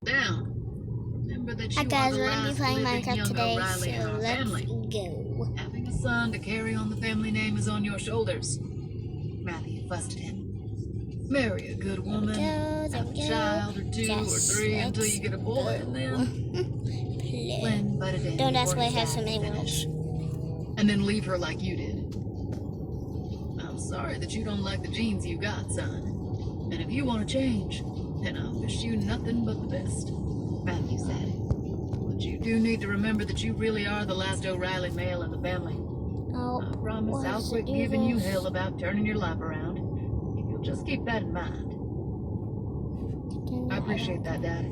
Down. Remember that you Hi guys, are the we're gonna be last playing living Minecraft young today, O'Reilly in so our let's family. go. Having a son to carry on the family name is on your shoulders. Matthew fussed at him. Marry a good woman, have a child or two or three until you get a boy, and then Flynn butted in. Don't ask before why I his have dad so many could finish. worlds. And then leave her like you did. I'm sorry that you don't like the genes you got, son. And if you want to change, then I wish you nothing but the best, Matthew said. But you do need to remember that you really are the last O'Reilly male in the family. I promise I'll quit giving you hell about turning your life around, if you'll just keep that in mind. I appreciate that, Dad.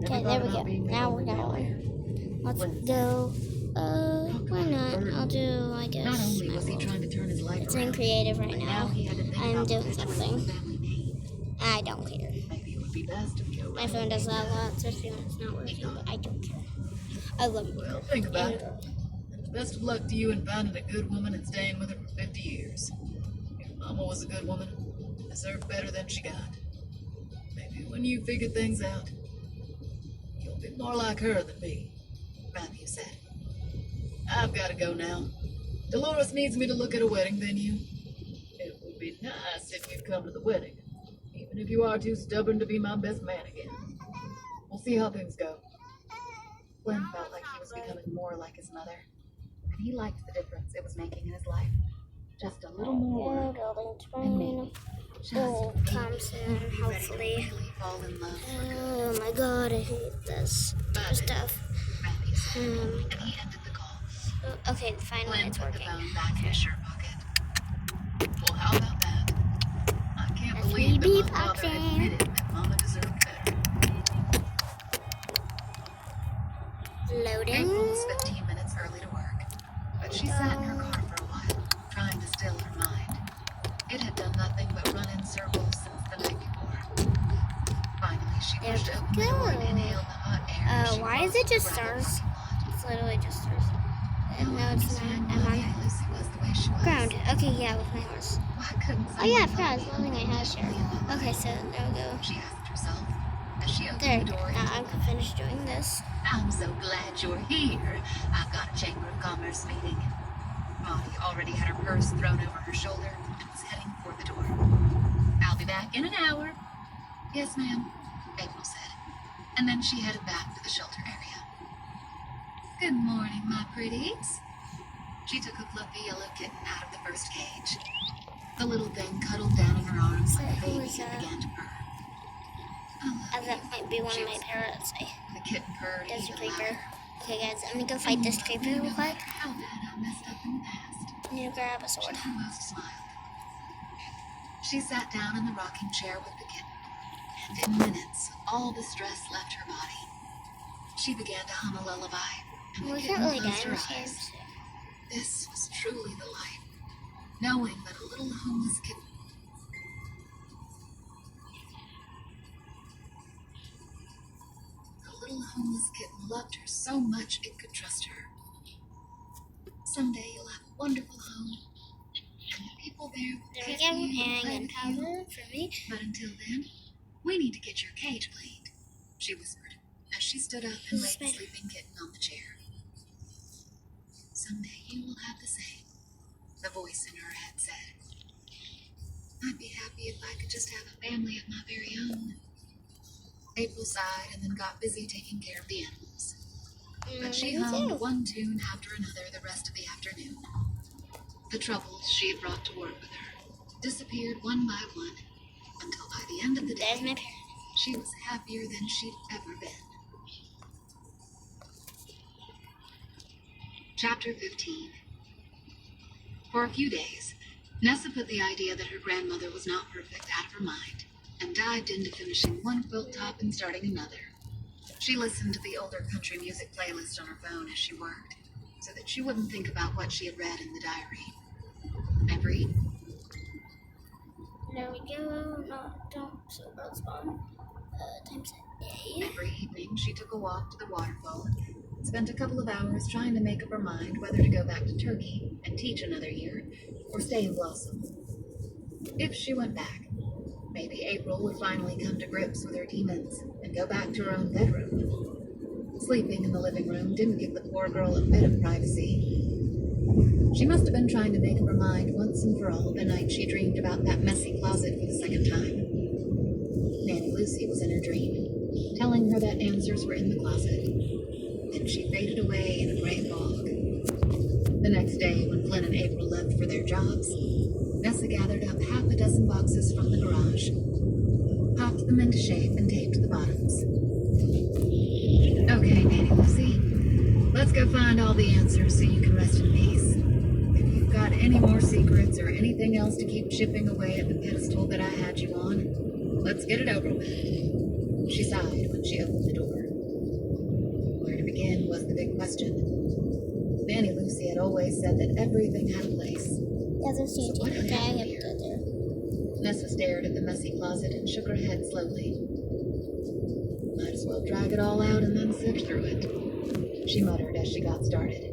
Okay, there we go. Now we're going. Let's go. Why not? I'll do, I guess. Not only was he trying to turn his life It's around, in creative right but now. he had to think I'm about doing perpetuating the something. family name. I don't care. Maybe it would be best if Joe. My phone does that a lot, especially when it's not working, but I don't care. I love you. Well, think about it. Best of luck to you in finding a good woman and staying with her for 50 years. Your mama was a good woman, deserved better than she got. Maybe when you figure things out, you'll be more like her than me, Matthew said. I've got to go now. Dolores needs me to look at a wedding venue. It would be nice if you'd come to the wedding, even if you are too stubborn to be my best man again. We'll see how things go. Glenn felt like he was becoming more like his mother, and he liked the difference it was making in his life. Just a little more. And maybe, just will come soon, hopefully. Fall in love. Oh my god, I hate this stuff. Matthew said, and he ended the call. Okay, finally Glenn it's put working. the phone back in his shirt pocket. Well, how about that? I can't That's believe me that my father beatboxing. admitted that Mama deserved better. Loading. April was 15 minutes early to work, but she sat in her car for a while, trying to still her mind. It had done nothing but run in circles since the night before. Finally, she pushed open the door and inhaled the hot air. Why is it just stars? It's literally just stars. No, it's not. I'm on Lucy was the way she was. ground. Okay, yeah, with my horse. Why couldn't Oh yeah, I someone forgot. I was love building me my house here. unconditionally? Okay, so there we go. She asked herself as she opened There. the door. Now I'm finished doing this. I'm so glad you're here. I've got a Chamber of Commerce meeting. Molly already had her purse thrown over her shoulder and was heading for the door. I'll be back in an hour. Yes, ma'am, April said. And then she headed back to the shelter area. Good morning, my pretties. She took a fluffy yellow kitten out of the first cage. The little thing cuddled down in her arms like a baby and began to purr. That might be one of my parrots. The kitten purred There's a even creeper. louder. Okay, guys, I'm gonna go fight this creeper real quick. How bad I messed up in the past. I need to grab a sword. She almost smiled. She sat down in the rocking chair with the kitten, and in minutes, all the stress left her body. She began to hum a lullaby, and the We kitten can't really closed die in her this game. eyes. This was truly the life, knowing that a little homeless kitten loved her so much it could trust her. Someday you'll have a wonderful home, and the people there will There we pet go, you and and play with you. gunpowder for me. But until then, we need to get your cage cleaned, she whispered, as she stood up and laid the sleeping kitten on the chair. Someday you will have the same, the voice in her head said. I'd be happy if I could just have a family of my very own. April sighed and then got busy taking care of the animals. But she hummed one tune after another the rest of the afternoon. The troubles she had brought to work with her disappeared one by one, until by the end of the day, she was happier than she'd ever been. Chapter 15. For a few days, Nessa put the idea that her grandmother was not perfect out of her mind, and dived into finishing one quilt top and starting another. She listened to the older country music playlist on her phone as she worked, so that she wouldn't think about what she had read in the diary. There we go. No, don't. So girl spawn. Times A. Every evening, she took a walk to the waterfall and spent a couple of hours trying to make up her mind whether to go back to Turkey and teach another year, or stay in Blossom. If she went back, Maybe April would finally come to grips with her demons and go back to her own bedroom. Sleeping in the living room didn't give the poor girl a bit of privacy. She must have been trying to make up her mind once and for all the night she dreamed about that messy closet for the second time. Nanny Lucy was in her dream, telling her that answers were in the closet. Then she faded away in a gray fog. The next day, when Flynn and April left for their jobs, Nessa gathered up half a dozen boxes from the garage, popped them into shape, and taped the bottoms. Okay, Nanny Lucy, let's go find all the answers so you can rest in peace. If you've got any more secrets or anything else to keep chipping away at the pedestal that I had you on, let's get it over with. She sighed when she opened the door. Where to begin was the big question. Nanny Lucy had always said that everything had a place. Yeah, there's So what had happened here? there. Nessa stared at the messy closet and shook her head slowly. Might as well drag it all out and then sift through it, she muttered as she got started.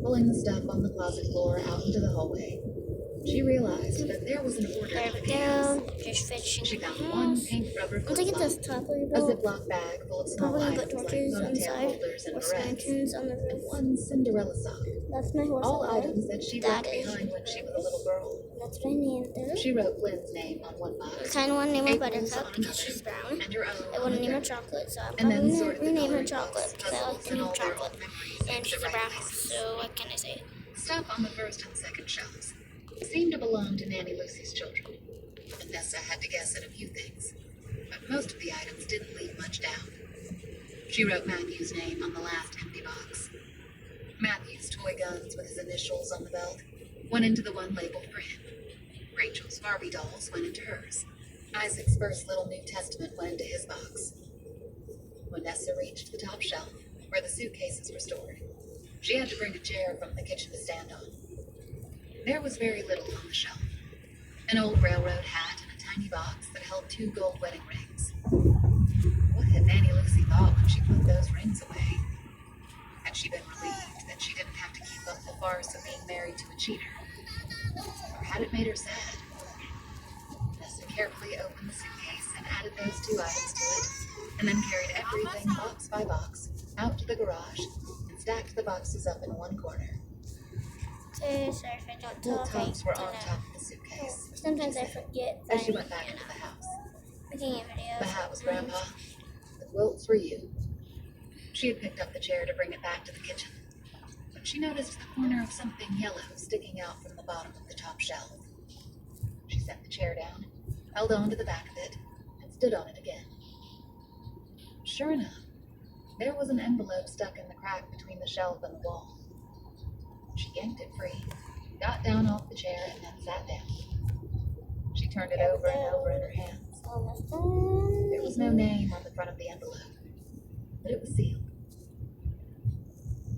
Pulling the stuff on the closet floor out into the hallway, she realized that there was an order There in we the chaos. go. Just fetching. She found one pink rubber I'll take it flip-flop, this top of your a boat. Ziploc bag full of small Probably put items like torches ponytail inside. holders and Or barrettes, lanterns on the and roof. one Cinderella sock. That's my horse. All over there. items that she That left is behind when she was a little girl. That's what I named her. She wrote Flynn's name on one I box, kind of want to name her April's Buttercup on because another, she's brown. and her own I on want to name her another. Chocolate, so I'm And probably then going sorted to the rename her coloring books, Chocolate because I like puzzles, the and name all their Chocolate. old memories And into she's the a right brown places. horse, so what can I say? Stuff on the first and second shelves seemed to belong to Nanny Lucy's children, and Nessa had to guess at a few things, but most of the items didn't leave much doubt. She wrote Matthew's name on the last empty box. Matthew's toy guns with his initials on the belt went into the one labeled for him. Rachel's Barbie dolls went into hers. Isaac's first little New Testament went into his box. When Nessa reached the top shelf, where the suitcases were stored, she had to bring a chair from the kitchen to stand on. There was very little on the shelf. An old railroad hat and a tiny box that held 2 gold wedding rings. What had Nanny Lucy thought when she put those rings away? Had she been relieved that she didn't have to keep up the farce of being married to a cheater? Or had it made her sad? Nessa carefully opened the suitcase and added those 2 items to it, and then carried everything box by box out to the garage and stacked the boxes up in one corner. Okay, sorry if I don't Wool talk. tops were on top of the suitcase. Sometimes I forget. As she went back into the house. Making a video. The hat was Grandpa. The quilts were you. She had picked up the chair to bring it back to the kitchen, but she noticed the corner of something yellow sticking out from the bottom of the top shelf. She set the chair down, held on to the back of it, and stood on it again. Sure enough, there was an envelope stuck in the crack between the shelf and the wall. She yanked it free, got down off the chair, and then sat down. She turned it over and over in her hands. Almost done. There was no name on the front of the envelope, but it was sealed.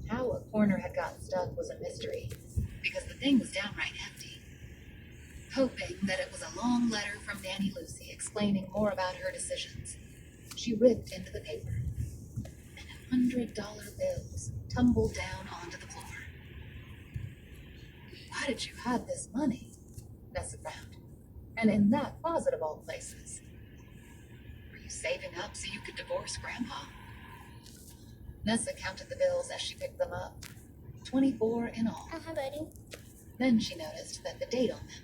How a corner had gotten stuck was a mystery, because the thing was downright empty. Hoping that it was a long letter from Nanny Lucy explaining more about her decisions, she ripped into the paper, and $100 bills tumbled down onto the floor. Why did you hide this money? Nessa frowned. And in that closet of all places. Were you saving up so you could divorce Grandpa? Nessa counted the bills as she picked them up. 24 in all. Oh, hi, buddy. Then she noticed that the date on them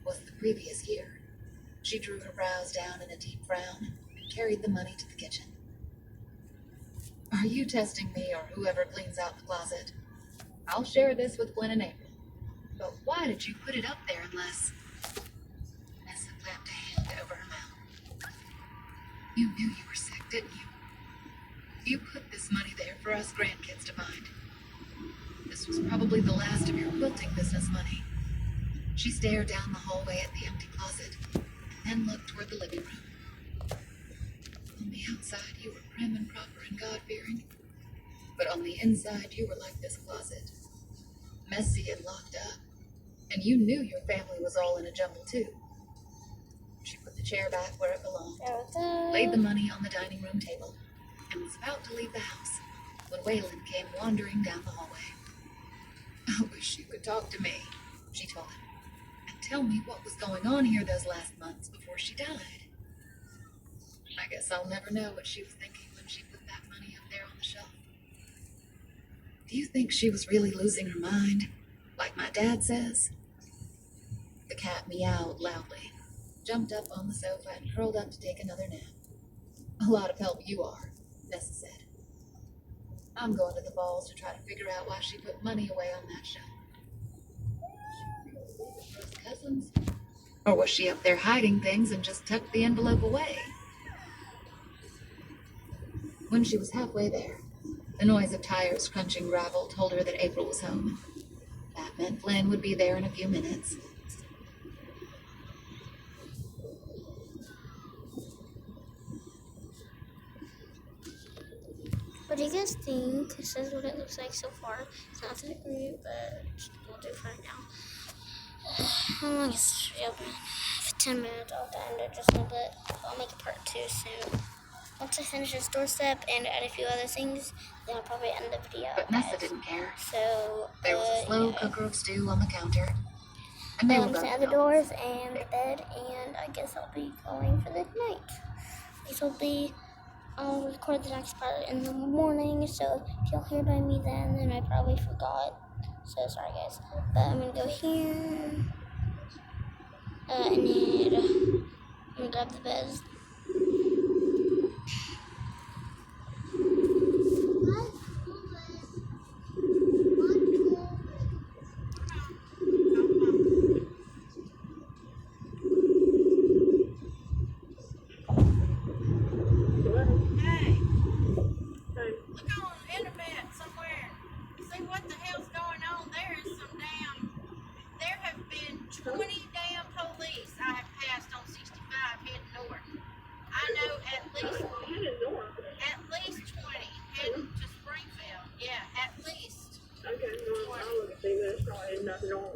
was the previous year. She drew her brows down in a deep frown and carried the money to the kitchen. Are you testing me or whoever cleans out the closet? I'll share this with Flynn and April. But why did you put it up there unless... Nessa clapped a hand over her mouth. You knew you were sick, didn't you? You put this money there for us grandkids to find. This was probably the last of your quilting business money. She stared down the hallway at the empty closet, and then looked toward the living room. On the outside, you were prim and proper and God-fearing. But on the inside, you were like this closet. Messy and locked up. And you knew your family was all in a jumble, too. She put the chair back where it belonged, laid the money on the dining room table, and was about to leave the house when Waylon came wandering down the hallway. I wish you could talk to me, she told him, and tell me what was going on here those last months before she died. I guess I'll never know what she was thinking when she put that money up there on the shelf. Do you think she was really losing her mind, like my dad says? The cat meowed loudly, jumped up on the sofa, and curled up to take another nap. A lot of help you are, Nessa said. I'm going to the balls to try to figure out why she put money away on that shelf. Cousins? Or was she up there hiding things and just tucked the envelope away? When she was halfway there, the noise of tires crunching gravel told her that April was home. That meant Flynn would be there in a few minutes. What do you guys think? This is what it looks like so far. It's not that great, but we'll do fine now. How long is this video been? For 10 minutes, I'll end it just a little bit. I'll make a part 2 soon. Once I finish this doorstep and add a few other things, then I'll probably end the video. But Nessa didn't care. So, there was a slow cooker of stew on the counter. And they were both the doors and the bed, and I guess I'll be going for the night. I'll record the next part in the morning, so if you'll hear by me then I probably forgot. So sorry guys. But I'm gonna go here. I'm gonna grab the beds.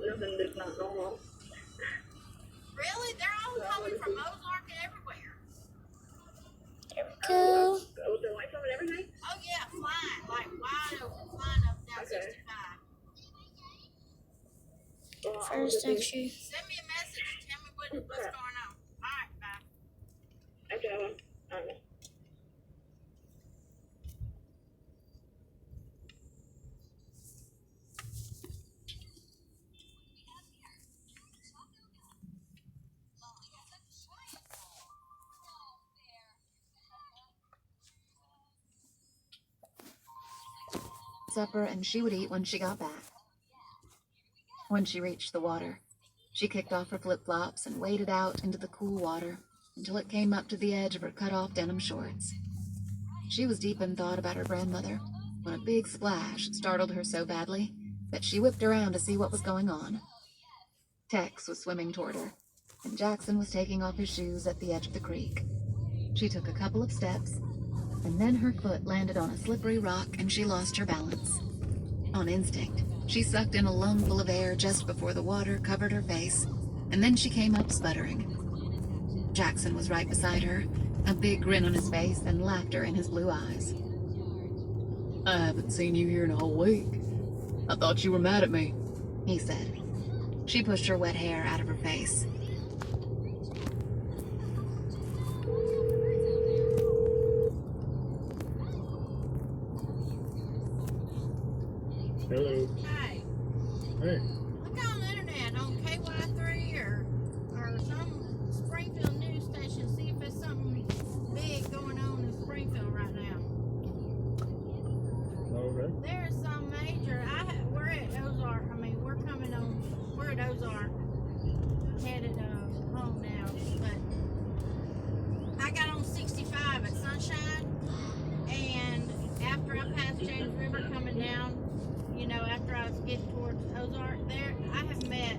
Nothing that's not normal. Really? They're all coming from Ozark and everywhere. There we go. Was there lights on and everything? Oh yeah, flying, like wide open, flying up down 65. Well, First, actually. Send me a message. Tell me what's going on. All right, bye. okay, well, okay. Supper, and she would eat when she got back. When she reached the water, she kicked off her flip-flops and waded out into the cool water until it came up to the edge of her cut-off denim shorts. She was deep in thought about her grandmother when a big splash startled her so badly that she whipped around to see what was going on. Tex was swimming toward her, and Jackson was taking off his shoes at the edge of the creek. She took a couple of steps, and then her foot landed on a slippery rock and she lost her balance. On instinct, she sucked in a lungful of air just before the water covered her face, and then she came up sputtering. Jackson was right beside her, a big grin on his face and laughter in his blue eyes. I haven't seen you here in a whole week. I thought you were mad at me, he said. She pushed her wet hair out of her face. Hello. Hey, Hey. look on the internet on KY3 or some Springfield news station. See if there's something big going on in Springfield right now. Okay. There's some major. We're at Ozark. I mean, we're at Ozark, headed home now. But I got on 65 at Sunshine, and after I passed James River coming down, after I was getting towards Ozark, I have met.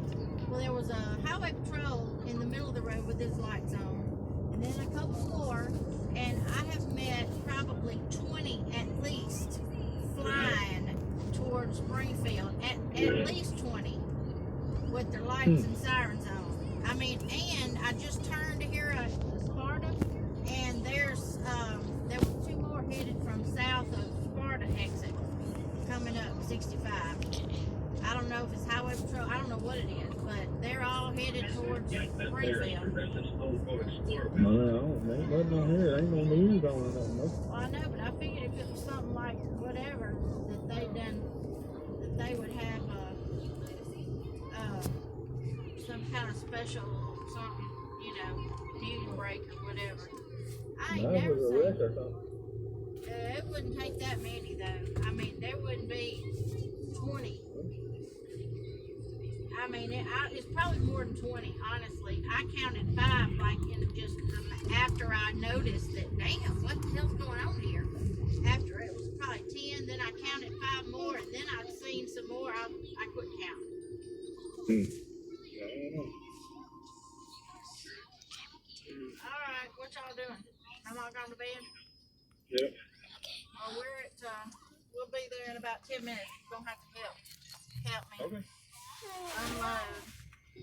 Well, there was a highway patrol in the middle of the road with his lights on, and then a couple more, and I have met probably 20 at least flying towards Springfield, at least 20 with their lights and sirens on. I mean, and I just turned to hear a Sparta, and there were 2 more headed from south of Sparta exit coming up 65. I don't know if it's highway patrol. I don't know what it is, but they're all headed towards Springfield. No, ain't nothing on here. Ain't no news on it. Well, I know, but I figured if it was something like whatever that they done, that they would have some kind of special something, you know, union break or whatever. I ain't never was a seen. wreck or something. It wouldn't take that many though. I mean, there wouldn't be 20. I mean, it's probably more than 20, honestly. I counted 5, like, in just after I noticed that, damn, what the hell's going on here? After it was probably 10, then I counted 5 more, and then I've seen some more. I couldn't count. All right, what y'all doing? I'm all gone to bed? Yep. Well, we're at, we'll be there in about 10 minutes. You're gonna have to help me. Okay. Unload.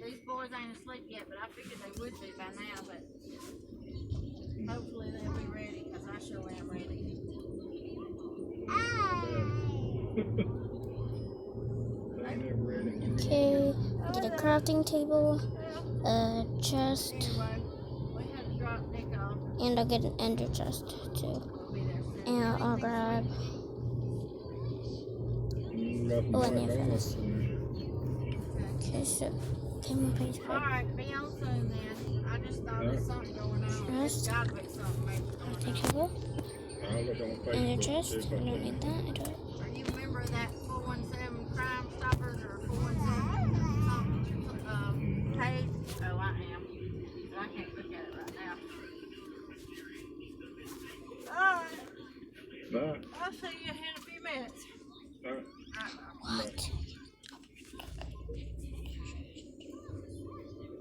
These boys ain't asleep yet, but I figured they would be by now, but hopefully they'll be ready, because I sure am ready. I ain't never ready. Okay, get a crafting table, a chest, Anyway, we had to drop Nick off. and I'll get an ender chest too. We'll be there soon. And I'll grab. Nothing Oh, I like need that. this. Okay, so camera page. Alright, be on soon then. I just thought there's something going on. There's Chest. gotta be something maybe Crafting going table, I'll look on Facebook. ender see chest. if I I don't can- need that. I don't. on. Are you a member of that 417 Crime Stoppers or 417 something page? Oh, I am. But I can't look at it right now. Alright, Bye. I'll see you in a few minutes. All right. What?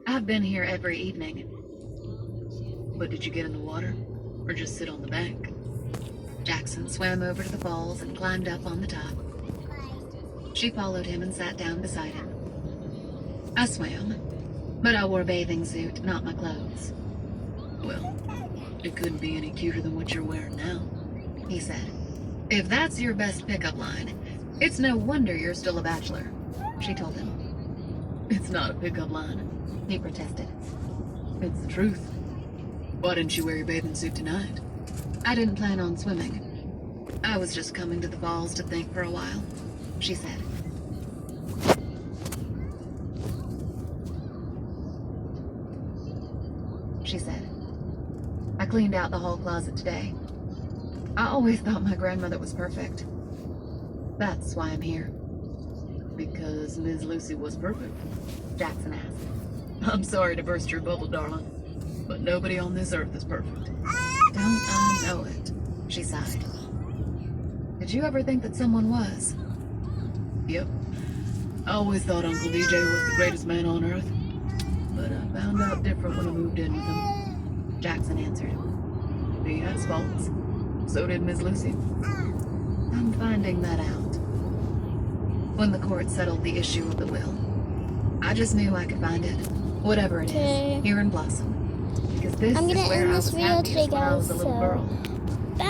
I've been here every evening. But did you get in the water? Or just sit on the bank? Jackson swam over to the falls and climbed up on the top. She followed him and sat down beside him. I swam, but I wore a bathing suit, not my clothes. Well, it couldn't be any cuter than what you're wearing now, he said. If that's your best pickup line, it's no wonder you're still a bachelor, she told him. It's not a pickup line, he protested. It's the truth. Why didn't you wear your bathing suit tonight? I didn't plan on swimming. I was just coming to the falls to think for a while, she said. She said. I cleaned out the hall closet today. I always thought my grandmother was perfect. That's why I'm here. Because Ms. Lucy was perfect? Jackson asked. I'm sorry to burst your bubble, darling, but nobody on this earth is perfect. Don't I know it? She sighed. Did you ever think that someone was? Yep. I always thought Uncle DJ was the greatest man on earth, but I found out different when I moved in with him. Jackson answered. He has faults. So did Miss Lucy. I'm finding that out. When the court settled the issue of the will, I just knew I could find it, whatever it Okay. is, here in Blossom. Because this I'm is gonna where end I this was video happiest today, when I was guys. a little So, girl. bye.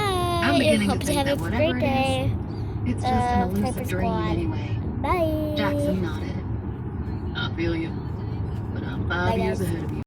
I'm beginning Hope to you think have that a whatever great it is, day. it's just an Piper elusive dream Squad. anyway. Bye. Jackson nodded. I feel you, but I'm Bye, 5 years guys. ahead of you.